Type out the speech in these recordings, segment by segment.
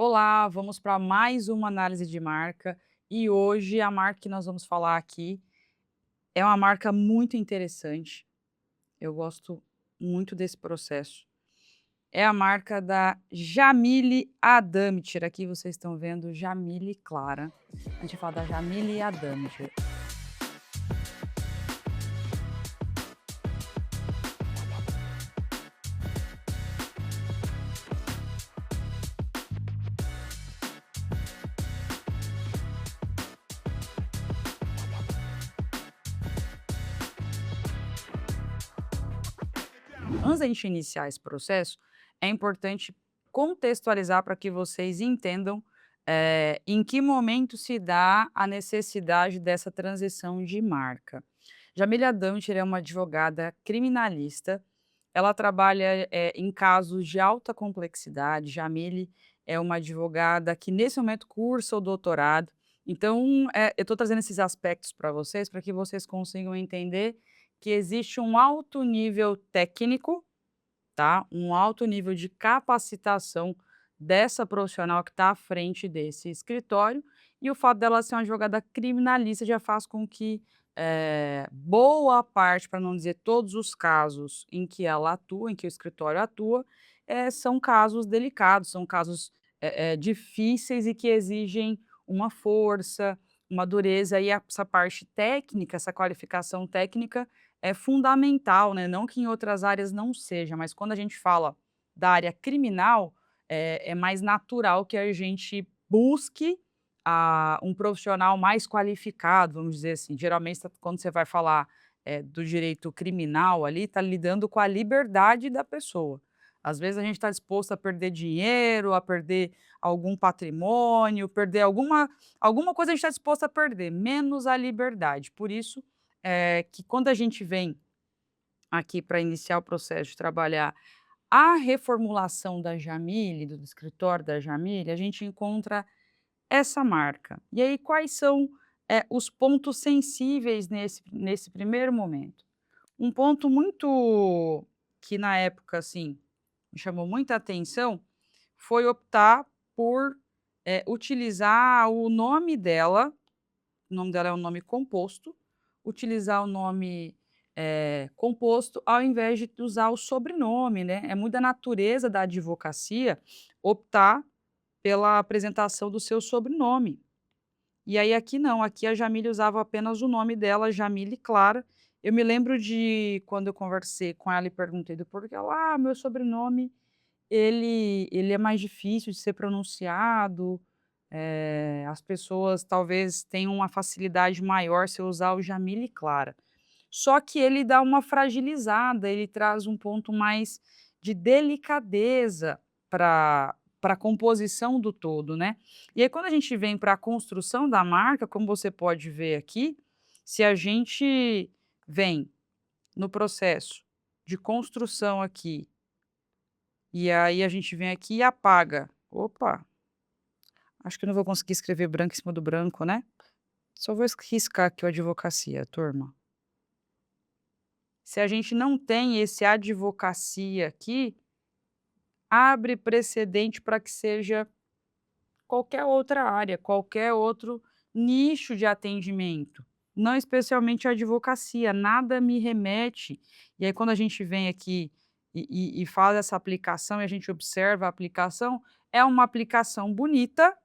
Olá, vamos para mais uma análise de marca e hoje a marca que nós vamos falar aqui é uma marca muito interessante. Eu gosto muito desse processo. É a marca da Jamile Adamtir. Aqui vocês estão vendo Jamile Clara. A gente fala da Jamile Adamtir. Antes da gente iniciar esse processo, é importante contextualizar para que vocês entendam em que momento se dá a necessidade dessa transição de marca. Jamília Damtir é uma advogada criminalista. Ela trabalha em casos de alta complexidade. Jamile é uma advogada que nesse momento cursa o doutorado. Então, eu estou trazendo esses aspectos para que vocês consigam entender que existe um alto nível técnico, tá, um alto nível de capacitação dessa profissional que está à frente desse escritório, e o fato dela ser uma advogada criminalista já faz com que, boa parte, para não dizer todos os casos em que ela atua, em que o escritório atua, são casos delicados, são casos, difíceis e que exigem uma força, uma dureza, e essa parte técnica, essa qualificação técnica é fundamental, né, não que em outras áreas não seja, mas quando a gente fala da área criminal, é mais natural que a gente busque um profissional mais qualificado, vamos dizer assim. Geralmente, quando você vai falar, do direito criminal ali, está lidando com a liberdade da pessoa. Às vezes a gente está disposto a perder dinheiro, a perder algum patrimônio, perder alguma coisa a gente está disposto a perder, menos a liberdade. Por isso, que quando a gente vem aqui para iniciar o processo de trabalhar a reformulação da Jamile, do escritório da Jamile, a gente encontra essa marca. E aí quais são, os pontos sensíveis nesse primeiro momento? Um ponto muito que na época, assim, me chamou muita atenção, foi optar por, utilizar o nome dela é um nome composto, utilizar o nome, composto, ao invés de usar o sobrenome, né. É muito da natureza da advocacia optar pela apresentação do seu sobrenome. E aí aqui não, aqui a Jamile usava apenas o nome dela, Jamile Clara. Eu me lembro de quando eu conversei com ela e perguntei do porquê, ela: "Ah, meu sobrenome ele é mais difícil de ser pronunciado, as pessoas talvez tenham uma facilidade maior se eu usar o Jamile Clara". Só que ele dá uma fragilizada, ele traz um ponto mais de delicadeza para a composição do todo, né. E aí quando a gente vem para a construção da marca, como você pode ver aqui, se a gente vem no processo de construção aqui, e aí a gente vem aqui e apaga. Opa, acho que eu não vou conseguir escrever branco em cima do branco, né. Só vou riscar aqui o advocacia, turma. Se a gente não tem esse advocacia aqui, abre precedente para que seja qualquer outra área, qualquer outro nicho de atendimento, não especialmente a advocacia, nada me remete. E aí quando a gente vem aqui e faz essa aplicação e a gente observa a aplicação, é uma aplicação bonita,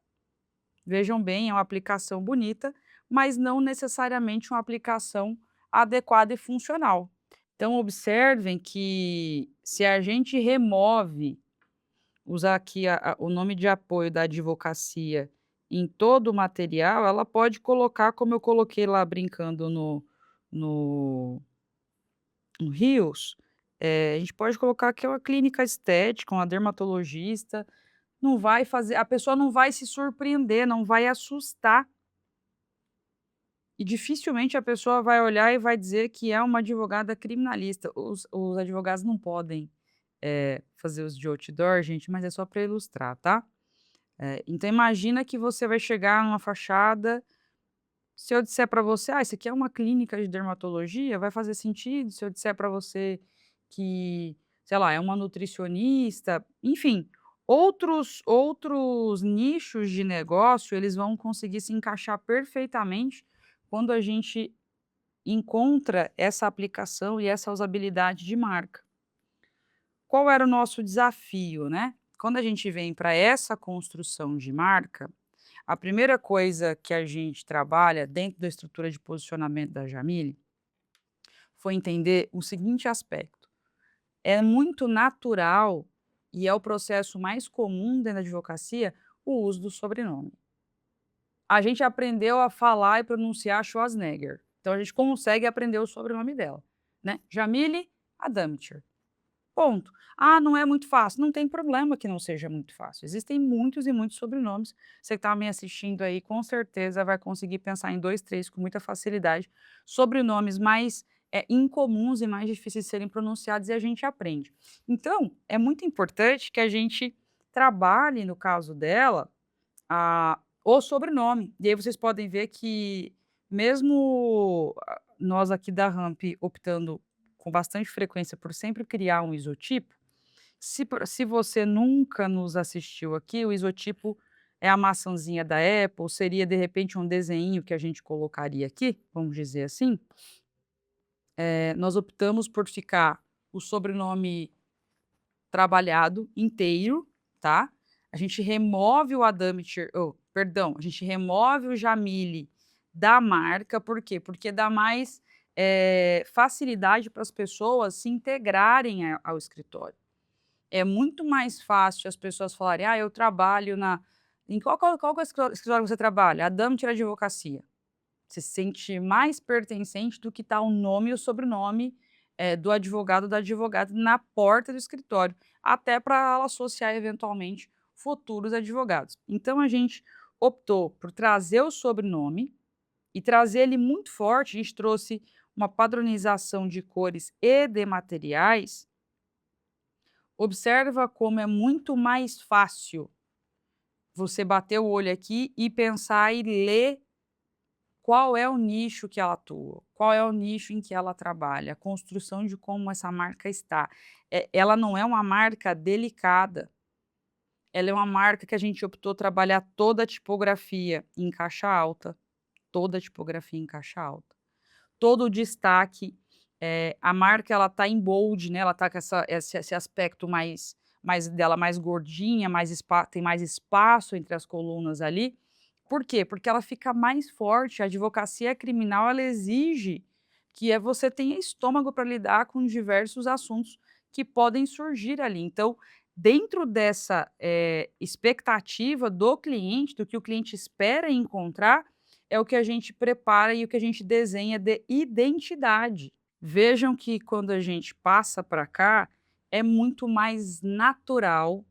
vejam bem, é uma aplicação bonita, mas não necessariamente uma aplicação adequada e funcional. Então observem que se a gente remove, usar aqui o nome de apoio da advocacia em todo o material, ela pode colocar, como eu coloquei lá brincando no no Reels, a gente pode colocar que é uma clínica estética, uma dermatologista, não vai fazer, a pessoa não vai se surpreender, não vai assustar, e dificilmente a pessoa vai olhar e vai dizer que é uma advogada criminalista. Os advogados não podem, fazer uso de outdoor, gente, mas é só para ilustrar, tá. Então imagina que você vai chegar numa fachada, se eu disser para você: "Ah, isso aqui é uma clínica de dermatologia", vai fazer sentido. Se eu disser para você que, sei lá, é uma nutricionista, enfim, Outros nichos de negócio, eles vão conseguir se encaixar perfeitamente quando a gente encontra essa aplicação e essa usabilidade de marca. Qual era o nosso desafio, né? Quando a gente vem para essa construção de marca, a primeira coisa que a gente trabalha dentro da estrutura de posicionamento da Jamile foi entender o seguinte aspecto: é muito natural e é o processo mais comum dentro da advocacia o uso do sobrenome. A gente aprendeu a falar e pronunciar Schwarzenegger, então a gente consegue aprender o sobrenome dela, né? Jamile Adamtir. Ponto. Ah, não é muito fácil. Não tem problema que não seja muito fácil. Existem muitos e muitos sobrenomes. Você que está me assistindo aí, com certeza vai conseguir pensar em 2, 3 com muita facilidade. Sobrenomes mais incomuns e mais difíceis de serem pronunciados e a gente aprende. Então, é muito importante que a gente trabalhe, no caso dela, o sobrenome. E aí vocês podem ver que mesmo nós aqui da Ramp optando com bastante frequência por sempre criar um isotipo, se você nunca nos assistiu aqui, o isotipo é a maçãzinha da Apple, seria de repente um desenho que a gente colocaria aqui, vamos dizer assim. Nós optamos por ficar o sobrenome trabalhado inteiro, tá. A gente remove o Adamtir, perdão, a gente remove o Jamile da marca, por quê? Porque dá mais, facilidade para as pessoas se integrarem ao escritório. É muito mais fácil as pessoas falarem: "Ah, eu trabalho na", em qual que é o escritório que você trabalha? Adamtir Advocacia. Você se sente mais pertencente do que tá o nome e o sobrenome, do advogado ou da advogada na porta do escritório, até para ela associar eventualmente futuros advogados. Então a gente optou por trazer o sobrenome e trazer ele muito forte, a gente trouxe uma padronização de cores e de materiais. Observa como é muito mais fácil você bater o olho aqui e pensar e ler qual é o nicho que ela atua, qual é o nicho em que ela trabalha, a construção de como essa marca está. Ela não é uma marca delicada, ela é uma marca que a gente optou trabalhar toda a tipografia em caixa alta, toda a tipografia em caixa alta. Todo o destaque, a marca ela tá em bold, né, ela tá com esse aspecto mais dela mais gordinha, tem mais espaço entre as colunas ali. Por quê? Porque ela fica mais forte, a advocacia criminal ela exige que você tenha estômago para lidar com diversos assuntos que podem surgir ali. Então, dentro dessa, expectativa do cliente, do que o cliente espera encontrar, é o que a gente prepara e o que a gente desenha de identidade. Vejam que quando a gente passa para cá, é muito mais natural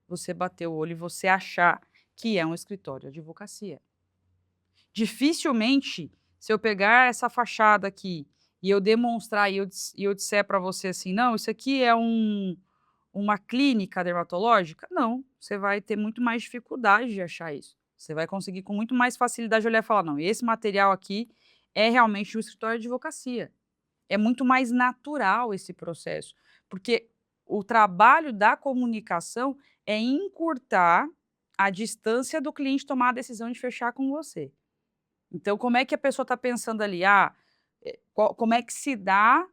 você bater o olho e você achar que é um escritório de advocacia. Dificilmente, se eu pegar essa fachada aqui e eu demonstrar e eu disser para você assim: "Não, isso aqui é uma clínica dermatológica", não, você vai ter muito mais dificuldade de achar isso. Você vai conseguir com muito mais facilidade olhar e falar: "Não, esse material aqui é realmente um escritório de advocacia". É muito mais natural esse processo, porque o trabalho da comunicação é encurtar a distância do cliente tomar a decisão de fechar com você. Então como é que a pessoa está pensando ali? Como é que se dá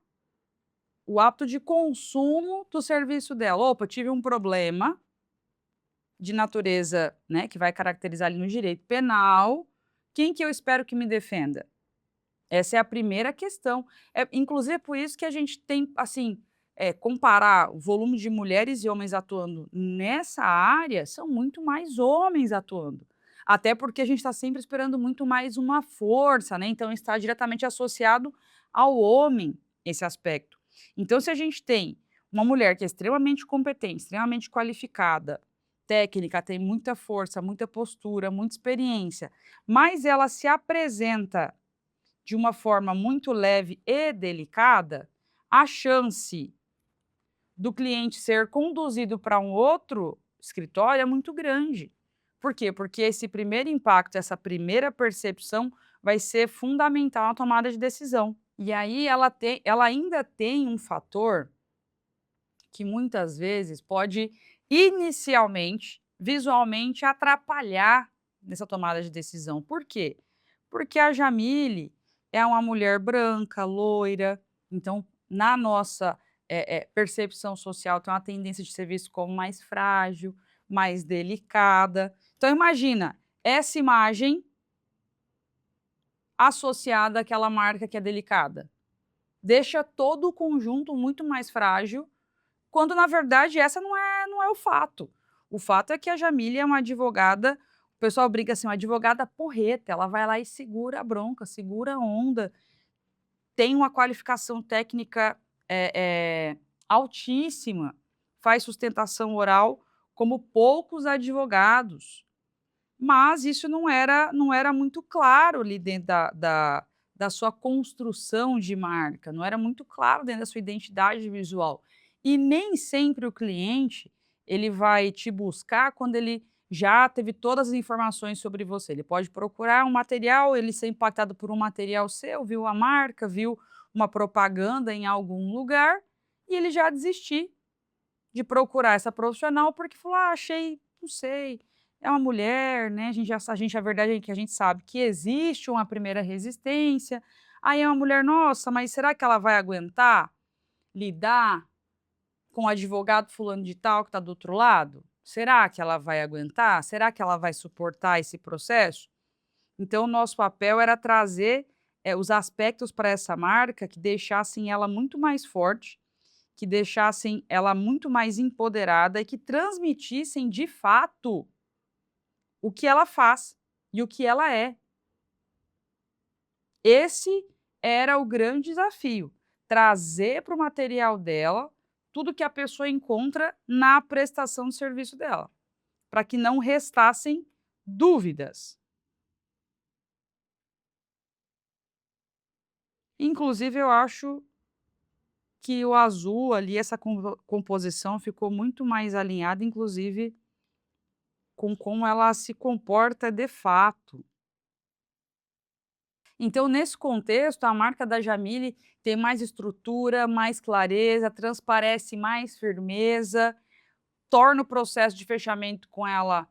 o hábito de consumo do serviço dela? "Opa, tive um problema de natureza, né, que vai caracterizar ali no direito penal, quem que eu espero que me defenda?". Essa é a primeira questão. Inclusive por isso que a gente tem, assim, comparar o volume de mulheres e homens atuando nessa área, são muito mais homens atuando. Até porque a gente está sempre esperando muito mais uma força, né, então está diretamente associado ao homem esse aspecto. Então se a gente tem uma mulher que é extremamente competente, extremamente qualificada, técnica, tem muita força, muita postura, muita experiência, mas ela se apresenta de uma forma muito leve e delicada, a chance do cliente ser conduzido para um outro escritório é muito grande. Por quê? Porque esse primeiro impacto, essa primeira percepção vai ser fundamental na tomada de decisão. E aí ela ainda tem um fator que muitas vezes pode, inicialmente, visualmente, atrapalhar nessa tomada de decisão. Por quê? Porque a Jamile é uma mulher branca, loira, então na nossa, percepção social tem uma tendência de ser visto como mais frágil, mais delicada. Então imagina, essa imagem associada àquela marca que é delicada. Deixa todo o conjunto muito mais frágil, quando na verdade essa não é o fato. O fato é que a Jamile é uma advogada, o pessoal brinca assim, uma advogada porreta, ela vai lá e segura a bronca, segura a onda, tem uma qualificação técnica, altíssima, faz sustentação oral como poucos advogados. Mas isso não era muito claro ali dentro da sua construção de marca, não era muito claro dentro da sua identidade visual. E nem sempre o cliente, ele vai te buscar quando ele já teve todas as informações sobre você. Ele pode procurar um material, ele ser impactado por um material seu, viu a marca, viu uma propaganda em algum lugar, e ele já desistir de procurar essa profissional, porque falou: "Ah, achei, não sei, é uma mulher, né, a verdade é que a gente sabe que existe uma primeira resistência, aí é uma mulher, nossa, mas será que ela vai aguentar lidar com o advogado fulano de tal que está do outro lado? Será que ela vai aguentar? Será que ela vai suportar esse processo?". Então o nosso papel era trazer, os aspectos para essa marca que deixassem ela muito mais forte, que deixassem ela muito mais empoderada e que transmitissem de fato o que ela faz e o que ela é. Esse era o grande desafio, trazer para o material dela tudo que a pessoa encontra na prestação de serviço dela, para que não restassem dúvidas. Inclusive eu acho que o azul ali, essa composição ficou muito mais alinhada, inclusive com como ela se comporta de fato. Então, nesse contexto, a marca da Jamile tem mais estrutura, mais clareza, transparece mais firmeza, torna o processo de fechamento com ela,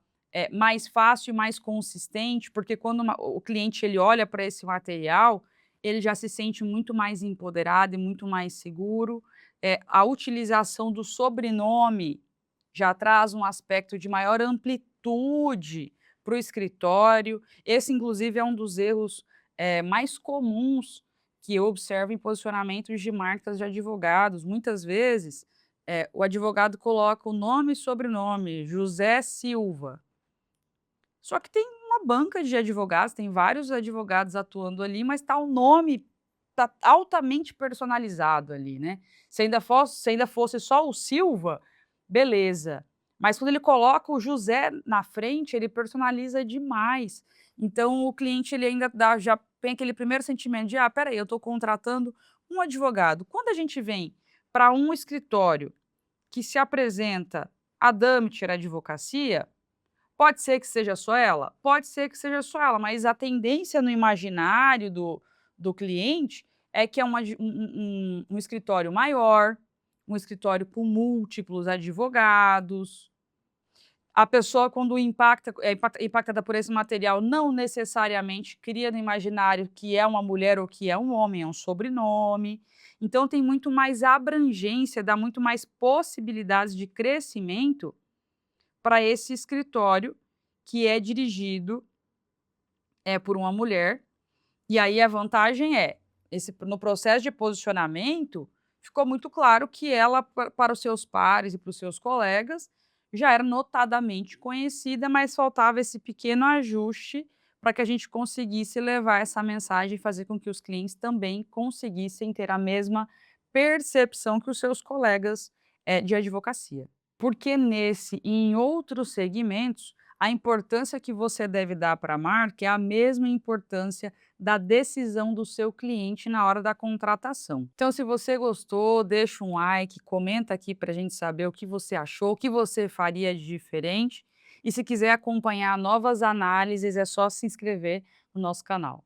mais fácil e mais consistente, porque quando o cliente ele olha para esse material, ele já se sente muito mais empoderado e muito mais seguro. A utilização do sobrenome já traz um aspecto de maior amplitude para o escritório. Esse, inclusive, é um dos erros, mais comuns que eu observo em posicionamentos de marcas de advogados. Muitas vezes, o advogado coloca o nome e sobrenome, José Silva. Só que tem uma banca de advogados, tem vários advogados atuando ali, mas tá o nome tá altamente personalizado ali, né. Se ainda fosse só o Silva, beleza, mas quando ele coloca o José na frente, ele personaliza demais. Então o cliente ele ainda já tem aquele primeiro sentimento de: "Ah, espera aí, eu estou contratando um advogado". Quando a gente vem para um escritório que se apresenta a Damitcher Advocacia, pode ser que seja só ela? Pode ser que seja só ela, mas a tendência no imaginário do cliente é que é um escritório maior, um escritório com múltiplos advogados. A pessoa quando impactada por esse material, não necessariamente cria no imaginário que é uma mulher ou que é um homem, é um sobrenome. Então tem muito mais abrangência, dá muito mais possibilidades de crescimento para esse escritório que é dirigido, por uma mulher, e aí a vantagem no processo de posicionamento, ficou muito claro que ela para os seus pares e para os seus colegas, já era notadamente conhecida, mas faltava esse pequeno ajuste para que a gente conseguisse levar essa mensagem e fazer com que os clientes também conseguissem ter a mesma percepção que os seus colegas, de advocacia. Porque nesse e em outros segmentos, a importância que você deve dar para a marca é a mesma importância da decisão do seu cliente na hora da contratação. Então, se você gostou, deixa um like, comenta aqui para a gente saber o que você achou, o que você faria de diferente. E se quiser acompanhar novas análises, é só se inscrever no nosso canal.